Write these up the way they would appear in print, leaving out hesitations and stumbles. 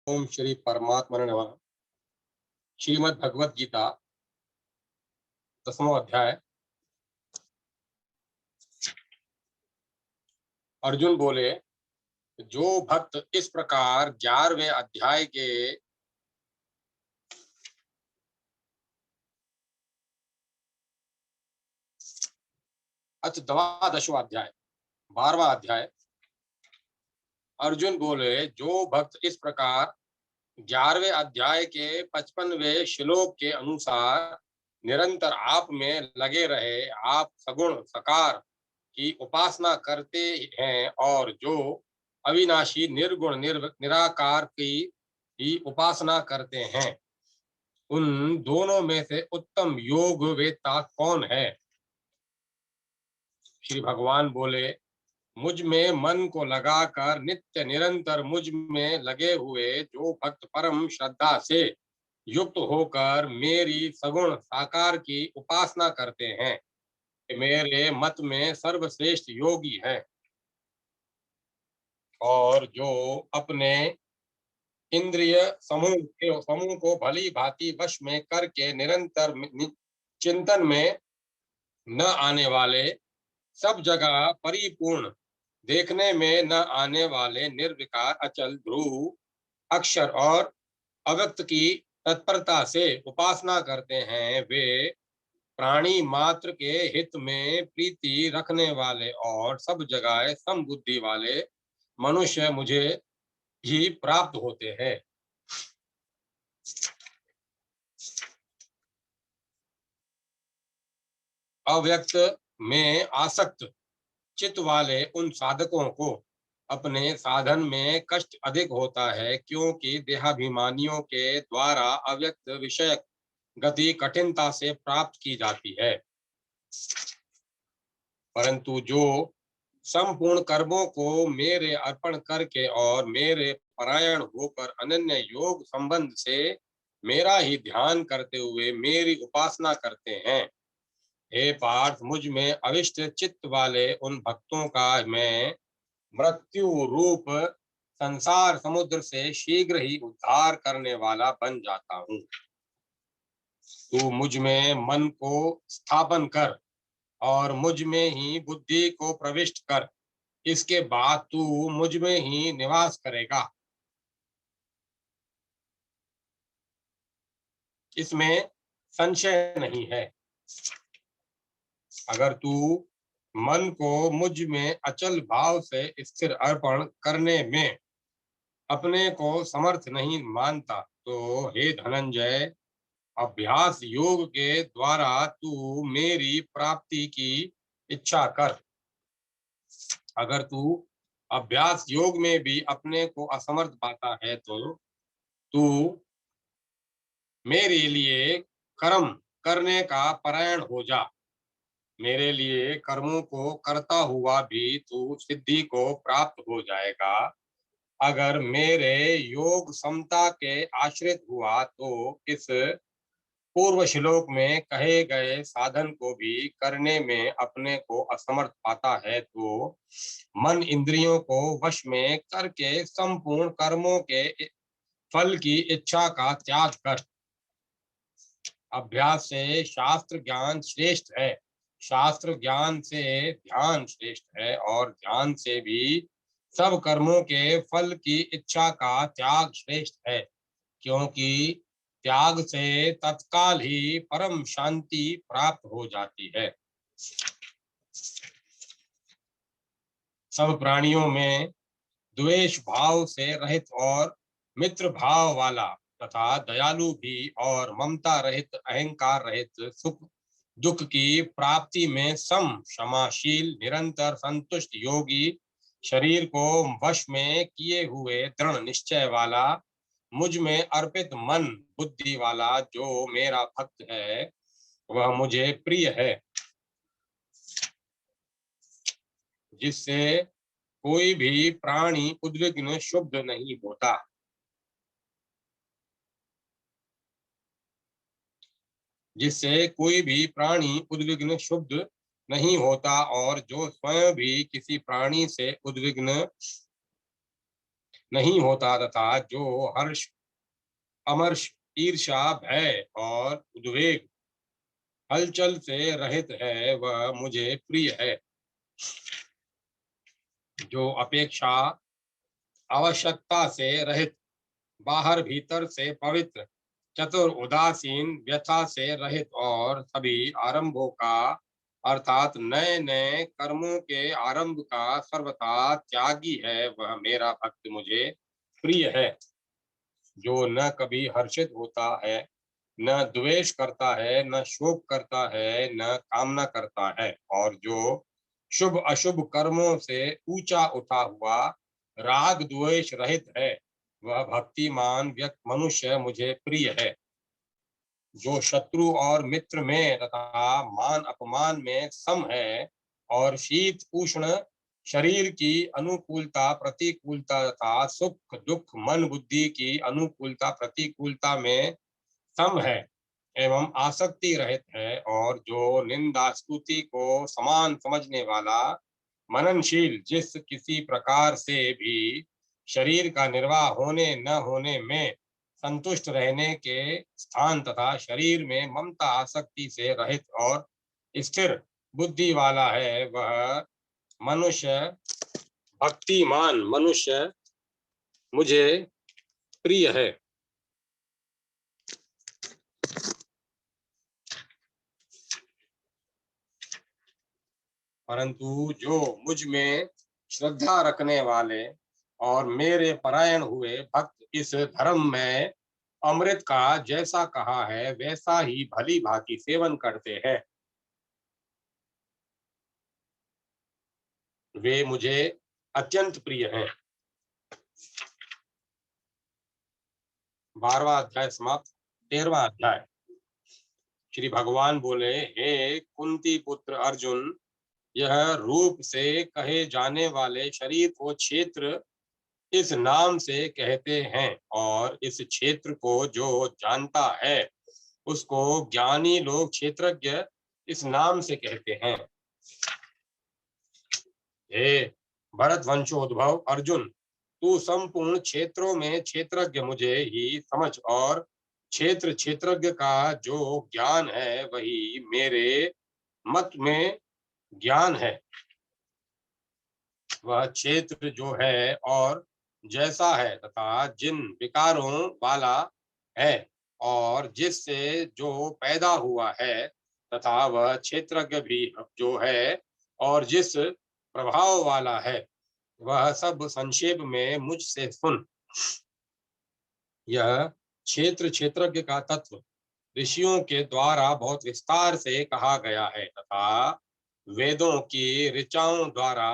ओम श्री परमात्मने नमः। श्रीमद् भगवत गीता 10वां अध्याय। अर्जुन बोले, जो भक्त इस प्रकार 11वें अध्याय के द्वादशवां अध्याय 12वां अध्याय। अर्जुन बोले, जो भक्त इस प्रकार 11वें अध्याय के 55वें श्लोक के अनुसार निरंतर आप में लगे रहे, आप सगुण सकार की उपासना करते हैं और जो अविनाशी निर्गुण निराकार की ही उपासना करते हैं, उन दोनों में से उत्तम योग वेत्ता कौन है? श्री भगवान बोले, मुझ में मन को लगाकर नित्य निरंतर मुझ में लगे हुए जो भक्त परम श्रद्धा से युक्त होकर मेरी सगुण साकार की उपासना करते हैं, मेरे मत में सर्वश्रेष्ठ योगी है। और जो अपने इंद्रिय समूह को भली भांति वश में करके निरंतर चिंतन में न आने वाले, सब जगह परिपूर्ण, देखने में न आने वाले निर्विकार अचल ध्रुव अक्षर और अव्यक्त की तत्परता से उपासना करते हैं, वे प्राणी मात्र के हित में प्रीति रखने वाले और सब जगह समबुद्धि वाले मनुष्य मुझे ही प्राप्त होते हैं। अव्यक्त में आसक्त चित्त वाले उन साधकों को अपने साधन में कष्ट अधिक होता है, क्योंकि देहाभिमानियों के द्वारा अव्यक्त विषय गति कठिनता से प्राप्त की जाती है। परंतु जो संपूर्ण कर्मों को मेरे अर्पण करके और मेरे परायण होकर अनन्य योग संबंध से मेरा ही ध्यान करते हुए मेरी उपासना करते हैं, हे पार्थ, मुझ में अविष्ट चित्त वाले उन भक्तों का मैं मृत्यु रूप संसार समुद्र से शीघ्र ही उद्धार करने वाला बन जाता हूँ। तू मुझ में मन को स्थापन कर और मुझ में ही बुद्धि को प्रविष्ट कर, इसके बाद तू मुझ में ही निवास करेगा। इसमें संशय नहीं है। अगर तू मन को मुझ में अचल भाव से स्थिर अर्पण करने में अपने को समर्थ नहीं मानता, तो हे धनंजय, अभ्यास योग के द्वारा तू मेरी प्राप्ति की इच्छा कर। अगर तू अभ्यास योग में भी अपने को असमर्थ पाता है, तो तू मेरे लिए कर्म करने का परायण हो जा। मेरे लिए कर्मों को करता हुआ भी तू सिद्धि को प्राप्त हो जाएगा। अगर मेरे योग समता के आश्रित हुआ, तो इस पूर्व श्लोक में कहे गए साधन को भी करने में अपने को असमर्थ पाता है, तो मन इंद्रियों को वश में करके संपूर्ण कर्मों के फल की इच्छा का त्याग कर। अभ्यास से शास्त्र ज्ञान श्रेष्ठ है, शास्त्र ज्ञान से ध्यान श्रेष्ठ है, और ध्यान से भी सब कर्मों के फल की इच्छा का त्याग श्रेष्ठ है, क्योंकि त्याग से तत्काल ही परम शांति प्राप्त हो जाती है। सब प्राणियों में द्वेष भाव से रहित और मित्र भाव वाला तथा दयालु भी और ममता रहित अहंकार रहित सुख दुख की प्राप्ति में सम क्षमाशील निरंतर संतुष्ट योगी, शरीर को वश में किए हुए दृढ़ निश्चय वाला, मुझ में अर्पित मन बुद्धि वाला जो मेरा भक्त है, वह मुझे प्रिय है, जिससे कोई भी प्राणी उद्विग्न शुभ नहीं होता। जिससे कोई भी प्राणी उद्विग्न शुभ नहीं होता, और जो स्वयं भी किसी प्राणी से उद्विग्न नहीं होता तथा जो हर्ष, अमर्ष, ईर्ष्या, भय और उद्वेग, हलचल से रहित है, वह मुझे प्रिय है। जो अपेक्षा, आवश्यकता से रहित, बाहर भीतर से पवित्र, चतुर, उदासीन, व्यथा से रहित और सभी आरंभों का अर्थात नए नए कर्मों के आरंभ का सर्वथा त्यागी है, वह मेरा भक्त मुझे प्रिय है। जो न कभी हर्षित होता है, न द्वेष करता है, न शोक करता है, न कामना करता है, और जो शुभ अशुभ कर्मों से ऊंचा उठा हुआ राग द्वेष रहित है, वह भक्तिमान व्यक्ति मनुष्य मुझे प्रिय है। जो शत्रु और मित्र में तथा मान अपमान में सम है और शीत उष्ण शरीर की अनुकूलता प्रतिकूलता तथा सुख दुख मन बुद्धि की अनुकूलता प्रतिकूलता में सम है एवं आसक्ति रहित है, और जो निंदा स्तुति को समान समझने वाला मननशील, जिस किसी प्रकार से भी शरीर का निर्वाह होने न होने में संतुष्ट रहने के स्थान तथा शरीर में ममता आसक्ति से रहित और स्थिर बुद्धि वाला है, वह मनुष्य, भक्तिमान मनुष्य मुझे प्रिय है। परंतु जो मुझ में श्रद्धा रखने वाले और मेरे परायण हुए भक्त इस धर्म में अमृत का जैसा कहा है वैसा ही भली भांति सेवन करते हैं, वे मुझे अत्यंत प्रिय हैं। 12वां अध्याय समाप्त। 13वां अध्याय। श्री भगवान बोले, हे कुंती पुत्र अर्जुन, यह रूप से कहे जाने वाले शरीर को क्षेत्र इस नाम से कहते हैं, और इस क्षेत्र को जो जानता है उसको ज्ञानी लोग क्षेत्रज्ञ इस नाम से कहते हैं। हे भरत वंशोद्भव अर्जुन, तू संपूर्ण क्षेत्रों में क्षेत्रज्ञ मुझे ही समझ, और क्षेत्र क्षेत्रज्ञ का जो ज्ञान है वही मेरे मत में ज्ञान है। वह क्षेत्र जो है और जैसा है तथा जिन विकारों वाला है और जिससे जो पैदा हुआ है, तथा वह क्षेत्रज्ञ भी जो है और जिस प्रभाव वाला है, वह सब संक्षेप में मुझसे सुन। यह क्षेत्र क्षेत्रज्ञ का तत्व ऋषियों के द्वारा बहुत विस्तार से कहा गया है तथा वेदों की ऋचाओं द्वारा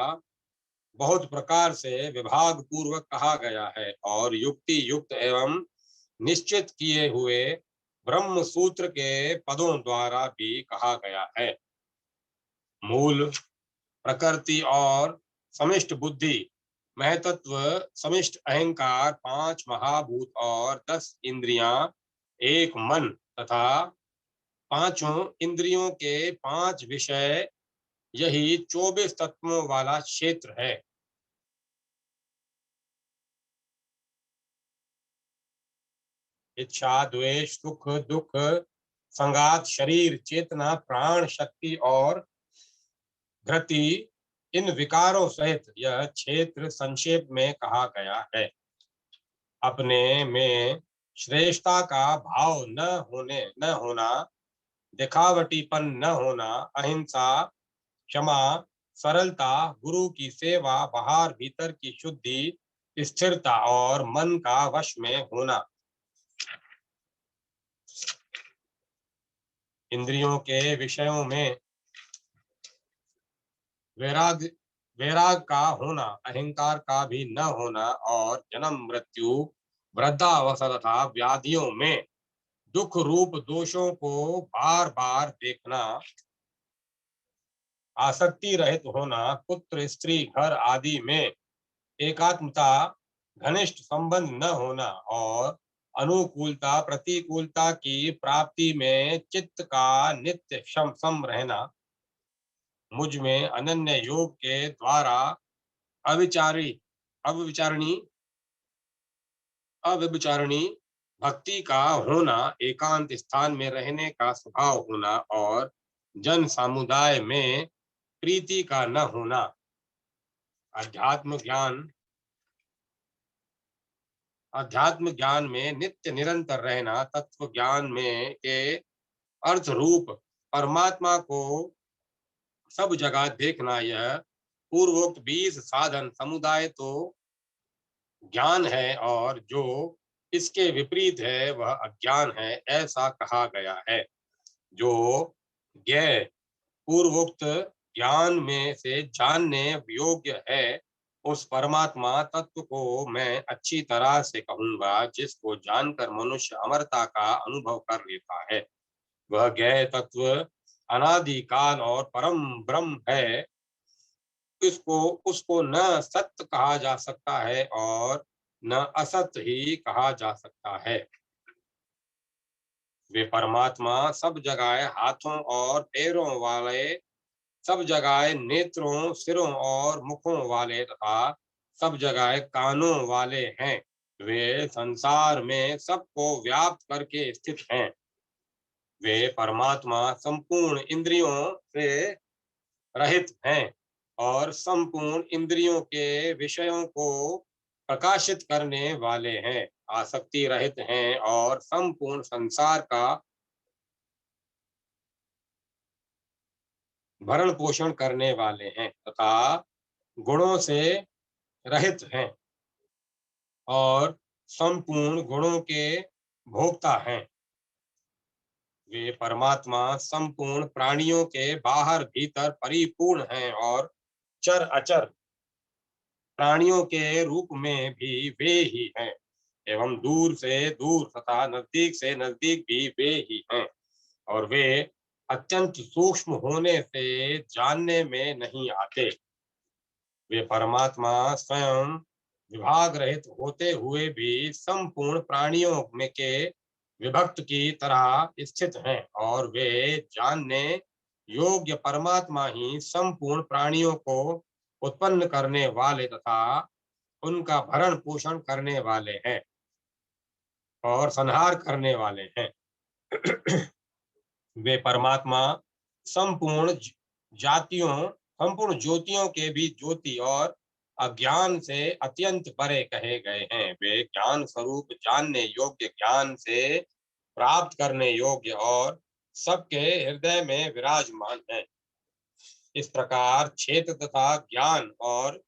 बहुत प्रकार से विभाग पूर्वक कहा गया है, और युक्ति युक्त एवं निश्चित किए हुए ब्रह्म सूत्र के पदों द्वारा भी कहा गया है। मूल, प्रकृति और समिष्ट बुद्धि, महतत्व, समिष्ट अहंकार, 5 महाभूत और 10 इंद्रियां, एक मन तथा पांचों इंद्रियों के 5 विषय, यही 24 तत्वों वाला क्षेत्र है। इच्छा, द्वेष, सुख दुख, संगात, शरीर, चेतना, प्राण शक्ति और धृति, इन विकारों सहित यह क्षेत्र संक्षेप में कहा गया है। अपने में श्रेष्ठता का भाव न होना, दिखावटीपन न होना, अहिंसा, क्षमा, सरलता, गुरु की सेवा, बाहर भीतर की शुद्धि, स्थिरता और मन का वश में होना, इंद्रियों के विषयों में वैराग वैराग का होना, अहंकार का भी न होना, और जन्म मृत्यु, वृद्धावस्था तथा व्याधियों में दुख रूप दोषों को बार बार देखना, आसक्ति रहित होना, पुत्र स्त्री घर आदि में एकात्मता, घनिष्ठ संबंध न होना, और अनुकूलता प्रतिकूलता की प्राप्ति में चित्त का नित्य सम रहना, मुझ में अनन्य योग के द्वारा अविचारी अविचारणी अव्यभिचारिणी भक्ति का होना, एकांत स्थान में रहने का स्वभाव होना और जन समुदाय में प्रीति का न होना, अध्यात्म ज्ञान अध्यात्म ज्ञान में नित्य निरंतर रहना, तत्व ज्ञान में के अर्थ रूप परमात्मा को सब जगह देखना, यह पूर्वोक्त 20 साधन समुदाय तो ज्ञान है और जो इसके विपरीत है वह अज्ञान है, ऐसा कहा गया है। जो ज्ञेय पूर्वोक्त ज्ञान में से जानने योग्य है, उस परमात्मा तत्व को मैं अच्छी तरह से कहूंगा, जिसको जानकर मनुष्य अमरता का अनुभव कर लेता है। वह ज्ञेय तत्व अनादि काल और परम ब्रह्म है। इसको उसको न सत्य कहा जा सकता है और न असत्य ही कहा जा सकता है। वे परमात्मा सब जगह हाथों और पैरों वाले, सब जगह नेत्रों, सिरों और मुखों वाले तथा सब जगह कानों वाले हैं। वे संसार में सबको व्याप्त करके स्थित हैं। वे परमात्मा संपूर्ण इंद्रियों से रहित हैं और संपूर्ण इंद्रियों के विषयों को प्रकाशित करने वाले हैं, आसक्ति रहित हैं और संपूर्ण संसार का भरण पोषण करने वाले हैं तथा गुणों से रहित हैं और संपूर्ण गुणों के भोक्ता हैं। वे परमात्मा संपूर्ण प्राणियों के बाहर भीतर परिपूर्ण हैं और चर अचर प्राणियों के रूप में भी वे ही हैं, एवं दूर से दूर तथा नजदीक से नजदीक भी वे ही हैं, और वे अत्यंत सूक्ष्म होने से जानने में नहीं आते। वे परमात्मा स्वयं विभाग रहित होते हुए भी संपूर्ण प्राणियों में के विभक्त की तरह स्थित हैं, और वे जानने योग्य परमात्मा ही संपूर्ण प्राणियों को उत्पन्न करने वाले तथा उनका भरण पोषण करने वाले हैं और संहार करने वाले हैं। वे परमात्मा संपूर्ण जातियों संपूर्ण ज्योतियों के भी ज्योति और अज्ञान से अत्यंत परे कहे गए हैं। वे ज्ञान स्वरूप जानने योग्य, ज्ञान से प्राप्त करने योग्य और सबके हृदय में विराजमान हैं। इस प्रकार क्षेत्र तथा ज्ञान और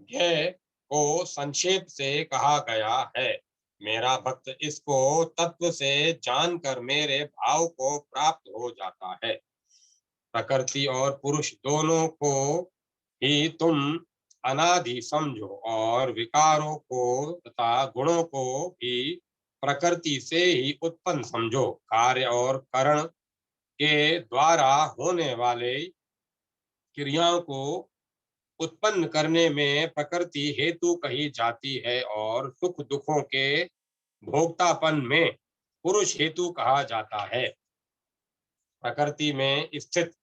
ज्ञेय को संक्षेप से कहा गया है। मेरा भक्त इसको तत्व से जानकर मेरे भाव को प्राप्त हो जाता है। प्रकृति और पुरुष दोनों को ही तुम अनादि समझो और विकारों को तथा गुणों को भी प्रकृति से ही उत्पन्न समझो। कार्य और करण के द्वारा होने वाले क्रियाओं को उत्पन्न करने में प्रकृति हेतु कही जाती है और सुख दुखों के भोक्तापन में पुरुष हेतु कहा जाता है। प्रकृति में स्थित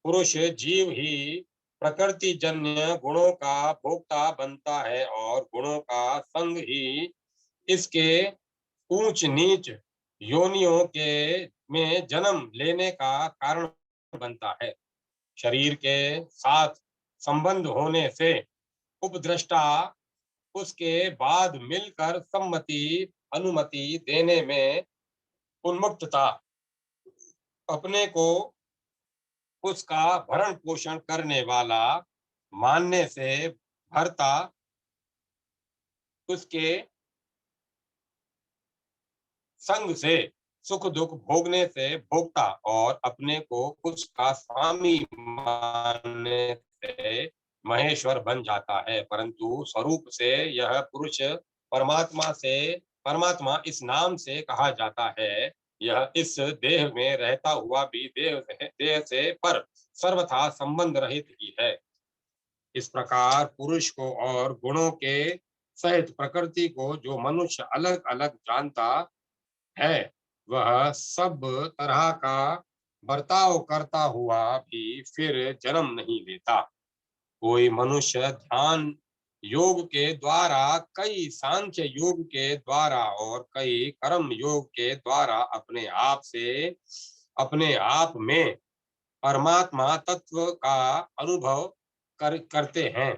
पुरुष जीव ही प्रकृति जन्य गुणों का भोक्ता बनता है और गुणों का संग ही इसके ऊंच नीच योनियों के में जन्म लेने का कारण बनता है। शरीर के साथ संबंध होने से उपद्रष्टा उसके बाद मिलकर सम्मति अनुमति देने में उन्मुक्तता, अपने को उसका भरण पोषण करने वाला मानने से भरता, उसके संग से सुख दुख भोगने से भोगता और अपने को उसका स्वामी मानने से महेश्वर बन जाता है। परंतु स्वरूप से यह पुरुष परमात्मा इस नाम से कहा जाता है। यह इस देह में रहता हुआ भी देह से पर सर्वथा संबंध रहित ही है। इस प्रकार पुरुष को और गुणों के सहित प्रकृति को जो मनुष्य अलग अलग जानता है, वह सब तरह का बर्ताव करता हुआ भी फिर जन्म नहीं लेता। कोई मनुष्य ध्यान योग के द्वारा, कई सांख्य योग के द्वारा और कई कर्म योग के द्वारा अपने आप में परमात्मा तत्व का अनुभव करते हैं।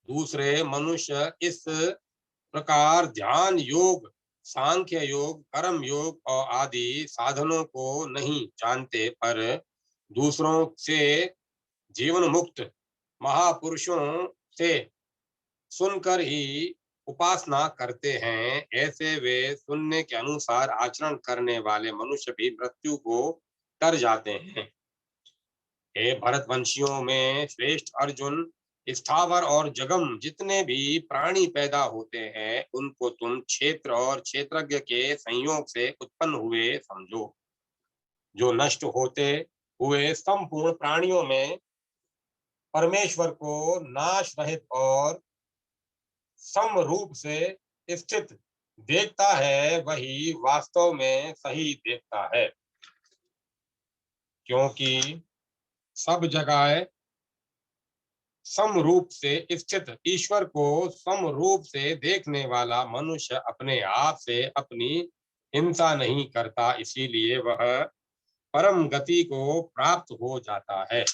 दूसरे मनुष्य इस प्रकार ध्यान योग, सांख्य योग, कर्म योग और आदि साधनों को नहीं जानते, पर दूसरों से जीवन मुक्त महापुरुषों से सुनकर ही उपासना करते हैं। ऐसे वे सुनने के अनुसार आचरण करने वाले मनुष्य भी मृत्यु को तर जाते हैं। हे भरतवंशियों में श्रेष्ठ अर्जुन, स्थावर और जगम जितने भी प्राणी पैदा होते हैं, उनको तुम क्षेत्र और क्षेत्रज्ञ के संयोग से उत्पन्न हुए समझो। जो नष्ट होते हुए संपूर्ण प्राणियों में परमेश्वर को नाश रहित और सम रूप से स्थित देखता है, वही वास्तव में सही देखता है। क्योंकि सब जगह सम रूप से स्थित ईश्वर को सम रूप से देखने वाला मनुष्य अपने आप से अपनी हिंसा नहीं करता, इसीलिए वह परम गति को प्राप्त हो जाता है।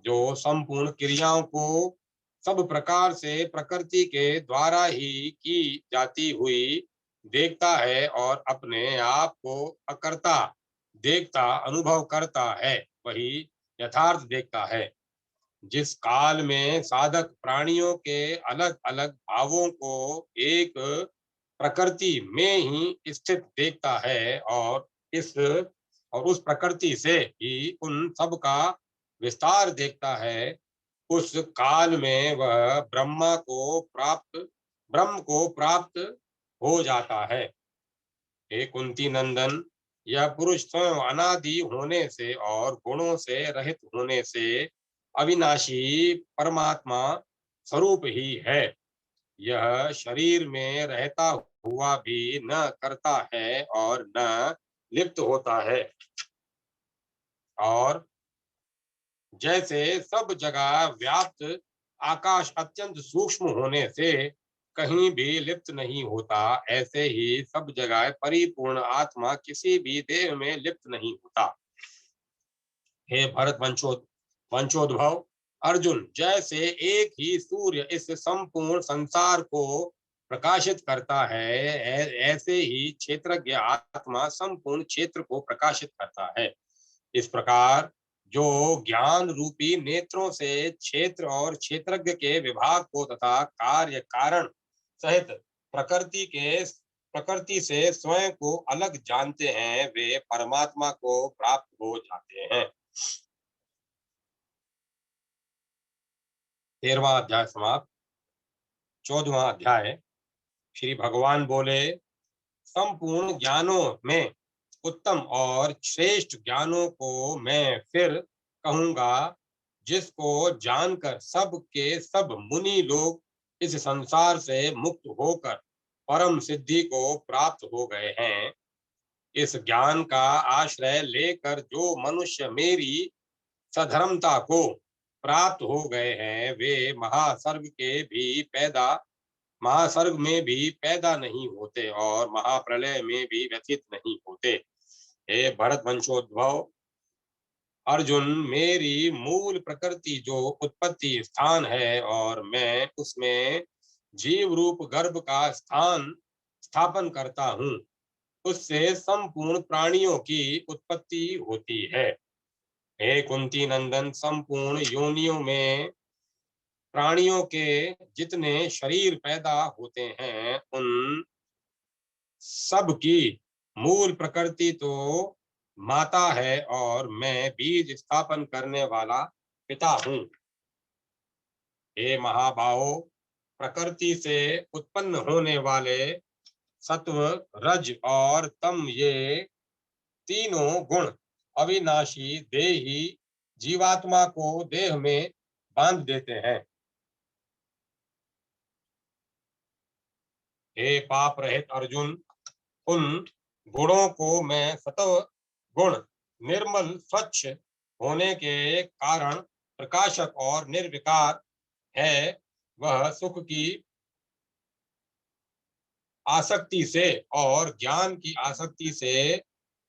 जो संपूर्ण क्रियाओं को सब प्रकार से प्रकृति के द्वारा ही की जाती हुई देखता है और अपने आप को अकर्ता देखता अनुभव करता है, वही यथार्थ देखता है। जिस काल में साधक प्राणियों के अलग अलग भावों को एक प्रकृति में ही स्थित देखता है और उस प्रकृति से ही उन सब का विस्तार देखता है, उस काल में वह ब्रह्म को प्राप्त हो जाता है। हे कुंती नंदन, यह पुरुष स्वयं अनादि होने से और गुणों से रहित होने से अविनाशी परमात्मा स्वरूप ही है। यह शरीर में रहता हुआ भी न करता है और न लिप्त होता है, और जैसे सब जगह व्याप्त आकाश अत्यंत सूक्ष्म होने से कहीं भी लिप्त नहीं होता, ऐसे ही सब जगह परिपूर्ण आत्मा किसी भी देह में लिप्त नहीं होता। हे भरत वंशोद्भव अर्जुन, जैसे एक ही सूर्य इस संपूर्ण संसार को प्रकाशित करता है, ऐसे ही क्षेत्रज्ञ आत्मा संपूर्ण क्षेत्र को प्रकाशित करता है। इस प्रकार जो ज्ञान रूपी नेत्रों से क्षेत्र और क्षेत्रज्ञ के विभाग को तथा कार्य कारण सहित प्रकृति से स्वयं को अलग जानते हैं, वे परमात्मा को प्राप्त हो जाते हैं। 13वां अध्याय समाप्त। 14वां अध्याय। श्री भगवान बोले, संपूर्ण ज्ञानों में उत्तम और श्रेष्ठ ज्ञानों को मैं फिर कहूंगा, जिसको जानकर सब के सब मुनि लोग इस संसार से मुक्त होकर परम सिद्धि को प्राप्त हो गए हैं। इस ज्ञान का आश्रय लेकर जो मनुष्य मेरी सधर्मता को प्राप्त हो गए हैं, वे महासर्ग में भी पैदा नहीं होते और महाप्रलय में भी व्यथित नहीं होते। हे भरत वंशोद्भव अर्जुन, मेरी मूल प्रकृति जो उत्पत्ति स्थान है और मैं उसमें जीव रूप गर्भ का स्थापन करता हूँ, उससे संपूर्ण प्राणियों की उत्पत्ति होती है। हे कुंती नंदन, संपूर्ण योनियों में प्राणियों के जितने शरीर पैदा होते हैं, उन सब की मूल प्रकृति तो माता है और मैं बीज स्थापन करने वाला पिता हूँ। हे महाबाहो, प्रकृति से उत्पन्न होने वाले सत्व, रज और तम, ये तीनों गुण अविनाशी देही जीवात्मा को देह में बांध देते हैं। हे पाप रहित अर्जुन, उन गुणों को मैं सत्व गुण निर्मल स्वच्छ होने के कारण प्रकाशक और निर्विकार है, वह सुख की आसक्ति से और ज्ञान की आसक्ति से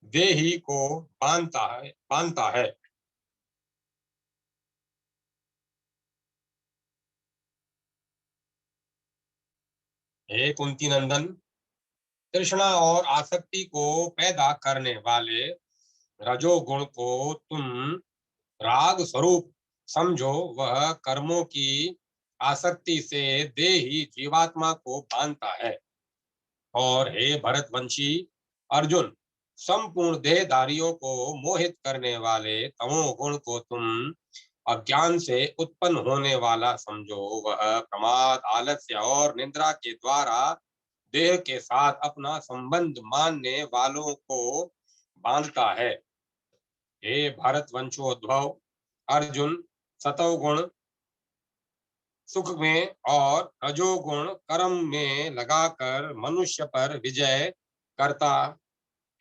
देही को बांधता है। हे कुंती नंदन, तृष्णा और आसक्ति को पैदा करने वाले रजोगुण को तुम राग स्वरूप समझो। वह कर्मों की आसक्ति से देही जीवात्मा को बांधता है। और हे भरतवंशी अर्जुन, संपूर्ण देहधारियों को मोहित करने वाले तमोगुण को तुम अज्ञान से उत्पन्न होने वाला समझो। वह प्रमाद, आलस्य और निद्रा के द्वारा देह के साथ अपना संबंध मानने वालों को बांधता है। हे भारतवंशोद्भव अर्जुन, सतोगुण सुख में और रजोगुण कर्म में लगाकर मनुष्य पर विजय करता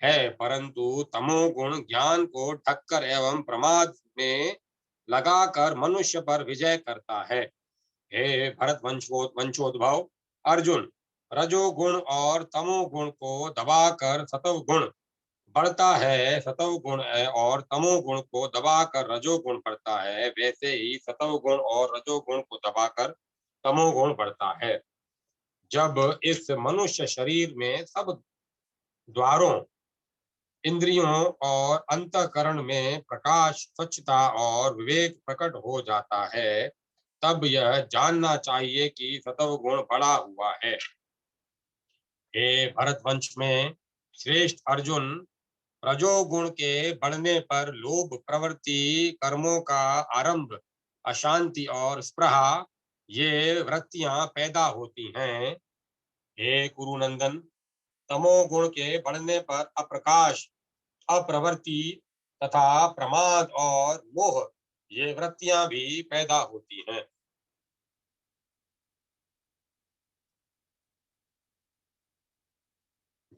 है, परंतु तमोगुण ज्ञान को ढककर एवं प्रमाद में लगाकर मनुष्य पर विजय करता है। हे भरत वंशोद्भव अर्जुन, रजोगुण और तमोगुण को दबाकर सतोगुण बढ़ता है, सतोगुण और तमोगुण को दबाकर रजोगुण बढ़ता है, वैसे ही सतोगुण और रजोगुण को दबाकर तमोगुण बढ़ता है। जब इस मनुष्य शरीर में सब द्वारों, इंद्रियों और अंतःकरण में प्रकाश, स्वच्छता और विवेक प्रकट हो जाता है, तब यह जानना चाहिए कि सतोगुण बढ़ा हुआ है। हे भरतवंश में श्रेष्ठ अर्जुन, रजोगुण के बढ़ने पर लोभ प्रवृत्ति, कर्मों का आरंभ, अशांति और स्पृहा, ये वृत्तियां पैदा होती हैं। हे कुरुनंदन, तमोगुण के बढ़ने पर अप्रकाश, अप्रवृत्ति तथा प्रमाद और मोह, ये वृत्तियां भी पैदा होती हैं।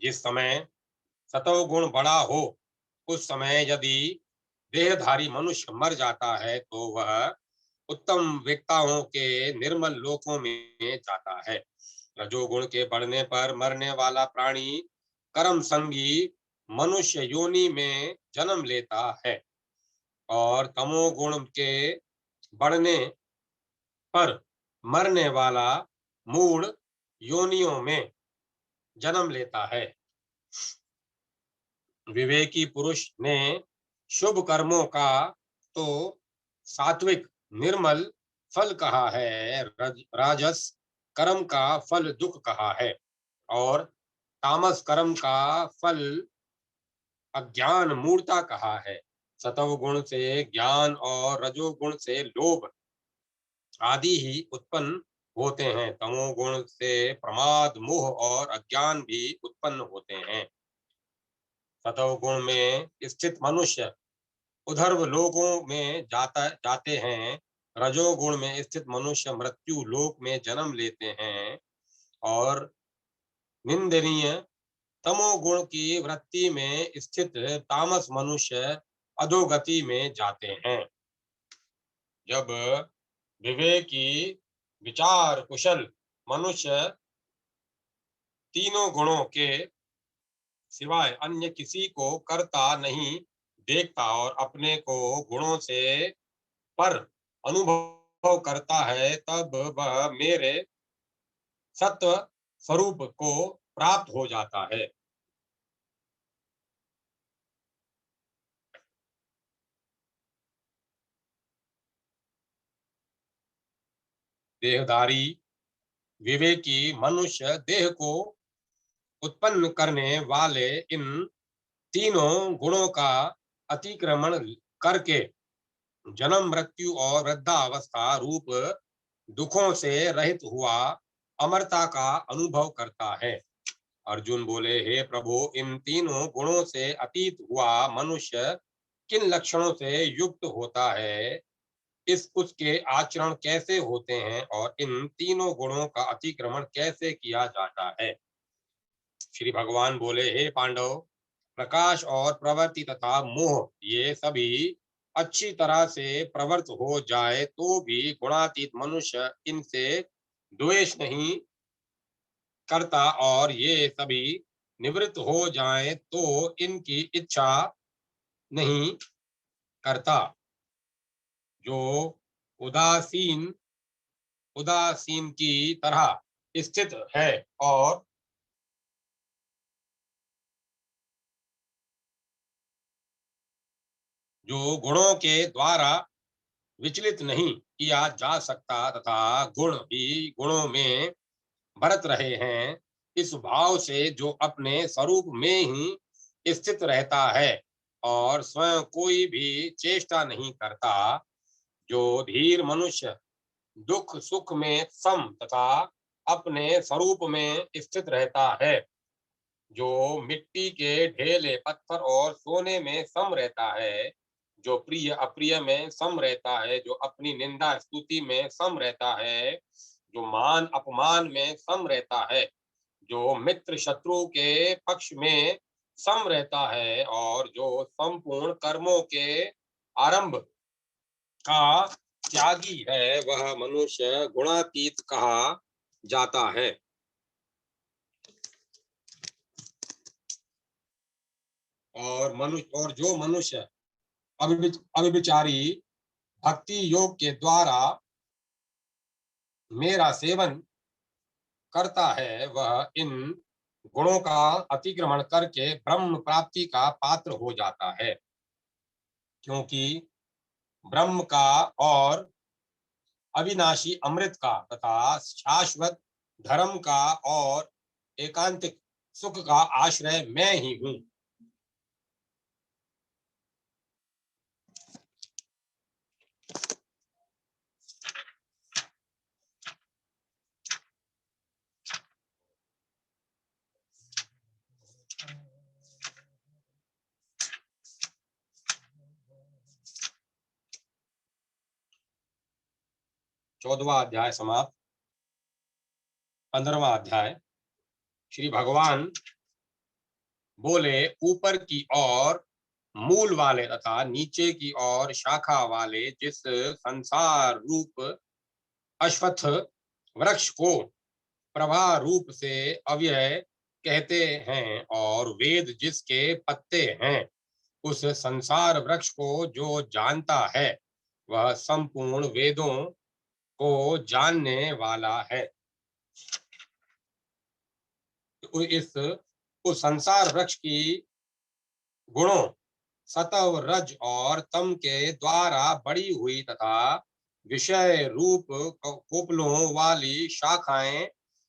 जिस समय सतोगुण बड़ा हो, उस समय यदि देहधारी मनुष्य मर जाता है तो वह उत्तम विक्ताओं के निर्मल लोकों में जाता है। रजोगुण के बढ़ने पर मरने वाला प्राणी कर्म संगी मनुष्य योनि में जन्म लेता है, और तमोगुण के बढ़ने पर मरने वाला मूढ़ योनियों में जन्म लेता है। विवेकी पुरुष ने शुभ कर्मों का तो सात्विक निर्मल फल कहा है, राजस कर्म का फल दुख कहा है, और तामस कर्म का फल अज्ञान मूर्ता कहा है। सतोगुण से ज्ञान और रजोगुण से लोभ आदि ही उत्पन्न होते हैं। तमोगुण से प्रमाद, मोह और अज्ञान भी उत्पन्न होते हैं। सतोगुण में स्थित मनुष्य उधर्व लोकों में जाते हैं। रजोगुण में स्थित मनुष्य मृत्यु लोक में जन्म लेते हैं, और निंदनीय तमोगुण की वृत्ति में स्थित तामस मनुष्य अधोगति में जाते हैं। जब विवेकी विचार कुशल मनुष्य तीनों गुणों के सिवाय अन्य किसी को करता नहीं देखता और अपने को गुणों से पर अनुभव करता है, तब वह मेरे सत्व स्वरूप को प्राप्त हो जाता है। देहधारी विवेकी मनुष्य देह को उत्पन्न करने वाले इन तीनों गुणों का अतिक्रमण करके जन्म, मृत्यु और वृद्धावस्था रूप दुखों से रहित हुआ अमरता का अनुभव करता है। अर्जुन बोले, हे प्रभु, इन तीनों गुणों से अतीत हुआ मनुष्य किन लक्षणों से युक्त होता है, इस उसके आचरण कैसे होते हैं, और इन तीनों गुणों का अतिक्रमण कैसे किया जाता है। श्री भगवान बोले, हे पांडव, प्रकाश और प्रवृत्ति तथा मोह, ये सभी अच्छी तरह से प्रवृत्त हो जाए तो भी गुणातीत मनुष्य इनसे द्वेष नहीं करता, और ये सभी निवृत्त हो जाएं तो इनकी इच्छा नहीं करता। जो उदासीन उदासीन की तरह स्थित है और जो गुणों के द्वारा विचलित नहीं किया जा सकता तथा गुण ही गुणों में बरत रहे हैं, इस भाव से जो अपने स्वरूप में ही स्थित रहता है और स्वयं कोई भी चेष्टा नहीं करता। जो धीर मनुष्य दुख सुख में सम तथा अपने स्वरूप में स्थित रहता है, जो मिट्टी के ढेले पत्थर और सोने में सम रहता है, जो प्रिय अप्रिय में सम रहता है, जो अपनी निंदा स्तुति में सम रहता है, जो मान अपमान में सम रहता है, जो मित्र शत्रु के पक्ष में सम रहता है, और जो संपूर्ण कर्मों के आरंभ का त्यागी है, वह मनुष्य गुणातीत कहा जाता है। और जो मनुष्य अभिविचारी भक्ति योग के द्वारा मेरा सेवन करता है, वह इन गुणों का अतिक्रमण करके ब्रह्म प्राप्ति का पात्र हो जाता है, क्योंकि ब्रह्म का और अविनाशी अमृत का तथा शाश्वत धर्म का और एकांतिक सुख का आश्रय मैं ही हूँ। 14वां अध्याय समाप्त। 15वां अध्याय। श्री भगवान बोले, ऊपर की ओर मूल वाले तथा नीचे की ओर शाखा वाले जिस संसार रूप अश्वत्थ वृक्ष को प्रभा रूप से अव्यय कहते हैं और वेद जिसके पत्ते हैं, उस संसार वृक्ष को जो जानता है वह संपूर्ण वेदों को जानने वाला है। इस उस संसार वृक्ष की गुणों सतव रज और तम के द्वारा बड़ी हुई तथा विषय रूप कोपलों वाली शाखाएं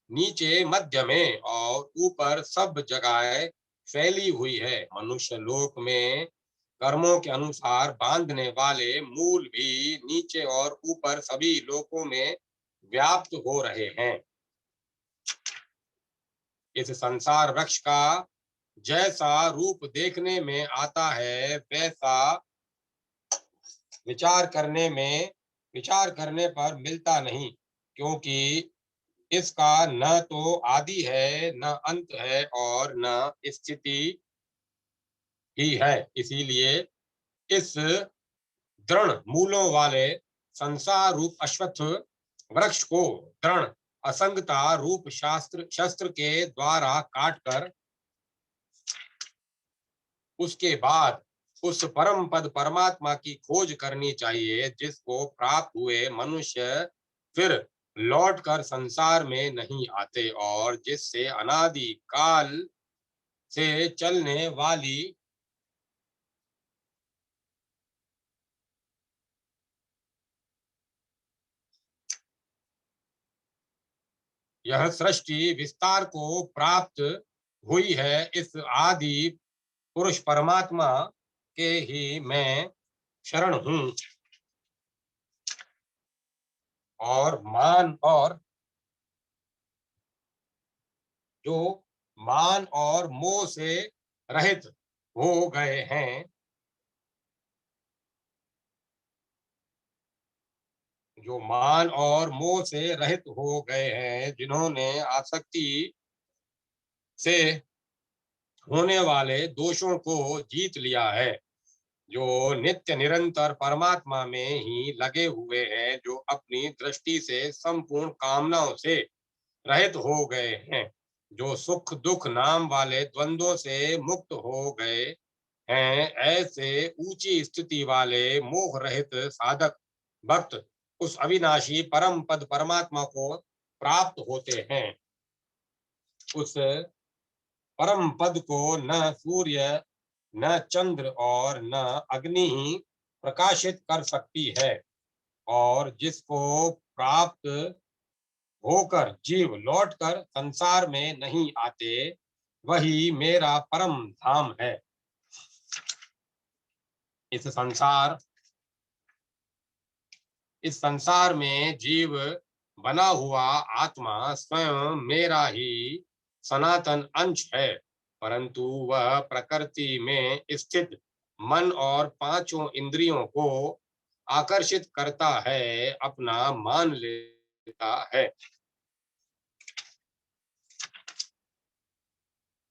नीचे मध्य में और ऊपर सब जगह फैली हुई है। मनुष्य लोक में कर्मों के अनुसार बांधने वाले मूल भी नीचे और ऊपर सभी लोकों में व्याप्त हो रहे हैं। इस संसार वृक्ष का जैसा रूप देखने में आता है, वैसा विचार करने पर मिलता नहीं, क्योंकि इसका न तो आदि है, न अंत है और न स्थिति ही है। इसीलिए इस दृढ़ मूलों वाले संसार रूप अश्वत्थ वृक्ष को दृढ़ असंगता रूप शस्त्र के द्वारा काटकर उसके बाद उस परम पद परमात्मा की खोज करनी चाहिए, जिसको प्राप्त हुए मनुष्य फिर लौटकर संसार में नहीं आते और जिससे अनादि काल से चलने वाली यह सृष्टि विस्तार को प्राप्त हुई है। इस आदि पुरुष परमात्मा के ही मैं शरण हूँ, और जो मान और मोह से रहित हो गए हैं, जो मान और मोह से रहित हो गए हैं, जिन्होंने आसक्ति से होने वाले दोषों को जीत लिया है, जो नित्य निरंतर परमात्मा में ही लगे हुए हैं, जो अपनी दृष्टि से संपूर्ण कामनाओं से रहित हो गए हैं, जो सुख दुख नाम वाले द्वंद्वों से मुक्त हो गए हैं, ऐसे ऊंची स्थिति वाले मोह रहित साधक भक्त उस अविनाशी परम पद परमात्मा को प्राप्त होते हैं। उस परम पद को न सूर्य, न चंद्र और न अग्नि ही प्रकाशित कर सकती है, और जिसको प्राप्त होकर जीव लौटकर संसार में नहीं आते, वही मेरा परम धाम है। इस संसार इस संसार में जीव बना हुआ आत्मा स्वयं मेरा ही सनातन अंश है, परंतु वह प्रकृति में स्थित मन और पांचों इंद्रियों को आकर्षित करता है, अपना मान लेता है।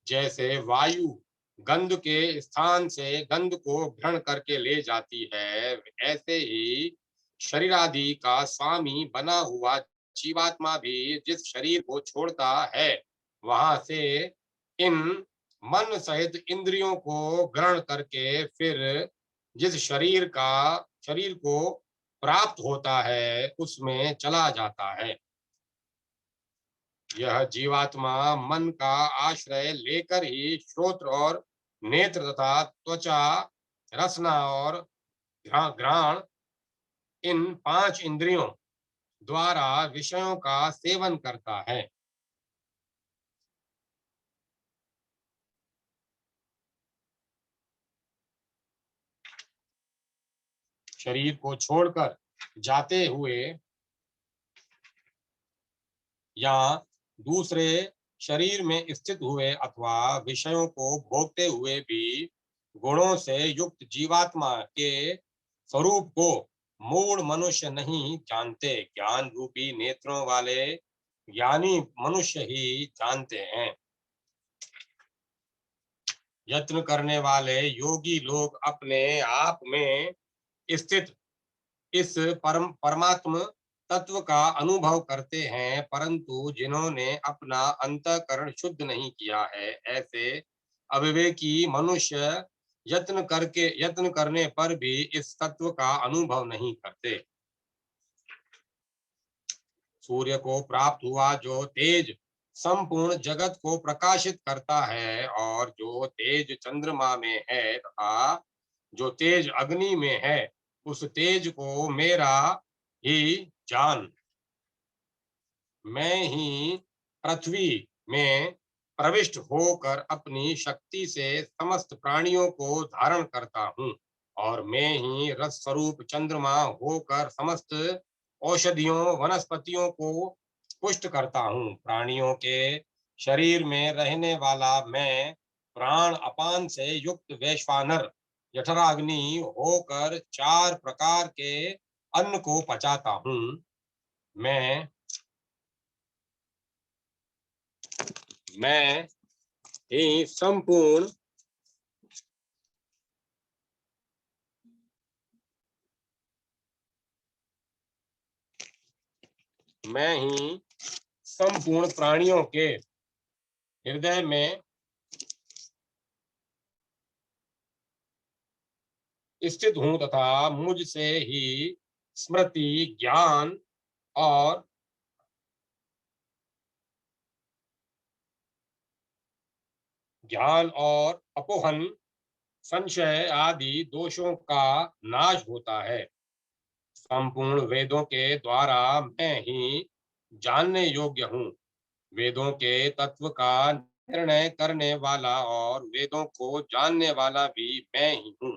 जैसे वायु गंध के स्थान से गंध को ग्रहण करके ले जाती है, ऐसे ही शरीर आदि का स्वामी बना हुआ जीवात्मा भी जिस शरीर को छोड़ता है, वहां से इन मन सहित इंद्रियों को ग्रहण करके फिर जिस शरीर को प्राप्त होता है, उसमें चला जाता है। यह जीवात्मा मन का आश्रय लेकर ही श्रोत्र और नेत्र तथा त्वचा, रसना और घ्राण, इन पांच इंद्रियों द्वारा विषयों का सेवन करता है। शरीर को छोड़कर जाते हुए या दूसरे शरीर में स्थित हुए अथवा विषयों को भोगते हुए भी गुणों से युक्त जीवात्मा के स्वरूप को मूढ़ मनुष्य नहीं जानते, ज्ञान रूपी नेत्रों वाले ज्ञानी मनुष्य ही जानते हैं। यत्न करने वाले योगी लोग अपने आप में स्थित इस परमात्म तत्व का अनुभव करते हैं, परंतु जिन्होंने अपना अंतःकरण शुद्ध नहीं किया है, ऐसे अविवेकी मनुष्य यत्न करने पर भी इस तत्व का अनुभव नहीं करते। सूर्य को प्राप्त हुआ जो तेज संपूर्ण जगत को प्रकाशित करता है, और जो तेज चंद्रमा में है तथा जो तेज अग्नि में है, उस तेज को मेरा ही जान। मैं ही पृथ्वी में प्रविष्ट होकर अपनी शक्ति से समस्त प्राणियों को धारण करता हूँ, और मैं ही रस स्वरूप चंद्रमा होकर समस्त औषधियों वनस्पतियों को पुष्ट करता हूँ। प्राणियों के शरीर में रहने वाला मैं प्राण अपान से युक्त वैश्वानर जठराग्नि होकर चार प्रकार के अन्न को पचाता हूँ। मैं मैं ही संपूर्ण मैं ही संपूर्ण प्राणियों के हृदय में स्थित हूँ तथा मुझसे ही स्मृति, और ज्ञान और अपोहन, संशय आदि दोषों का नाश होता है। संपूर्ण वेदों के द्वारा मैं ही जानने योग्य हूँ। वेदों के तत्व का निर्णय करने वाला और वेदों को जानने वाला भी मैं ही हूँ।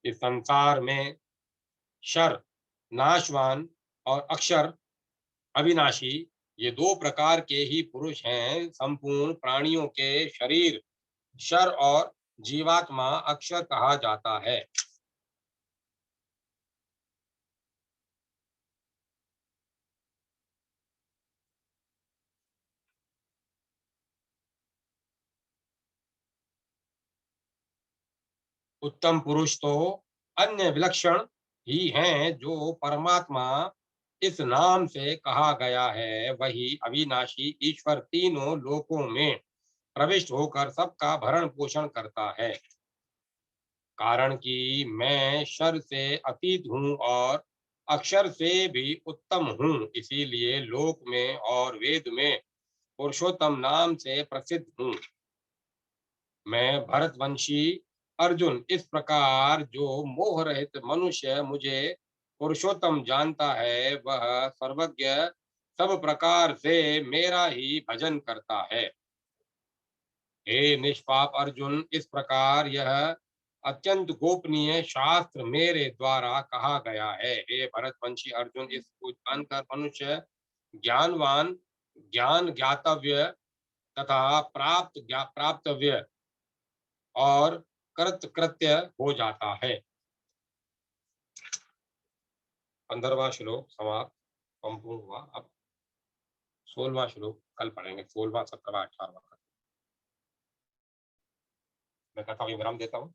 इस संसार में शर नाशवान और अक्षर अविनाशी, ये दो प्रकार के ही पुरुष हैं। संपूर्ण प्राणियों के शरीर शर और जीवात्मा अक्षर कहा जाता है। उत्तम पुरुष तो अन्य विलक्षण ही हैं, जो परमात्मा इस नाम से कहा गया है, वही अविनाशी ईश्वर तीनों लोकों में प्रविष्ट होकर सबका भरण पोषण करता है। कारण कि मैं शर से अतीत हूँ और अक्षर से भी उत्तम हूँ, इसीलिए लोक में और वेद में पुरुषोत्तम नाम से प्रसिद्ध हूँ। मैं भरतवंशी अर्जुन इस प्रकार जो मोह रहित मनुष्य मुझे पुरुषोत्तम जानता है, वह सर्वज्ञ सब प्रकार से मेरा ही भजन करता है। हे निष्पाप अर्जुन, इस प्रकार यह अत्यंत गोपनीय शास्त्र मेरे द्वारा कहा गया है। हे भरतवंशी अर्जुन, इसको जानकर मनुष्य ज्ञानवान, ज्ञान ज्ञातव्य तथा प्राप्तव्य और कृत्य हो जाता है। 15वां श्लोक समाप्त, संपूर्ण हुआ। अब 16वां श्लोक कल पढ़ेंगे। 16वां, 17वां, 18वां। मैं कथा विराम देता हूँ।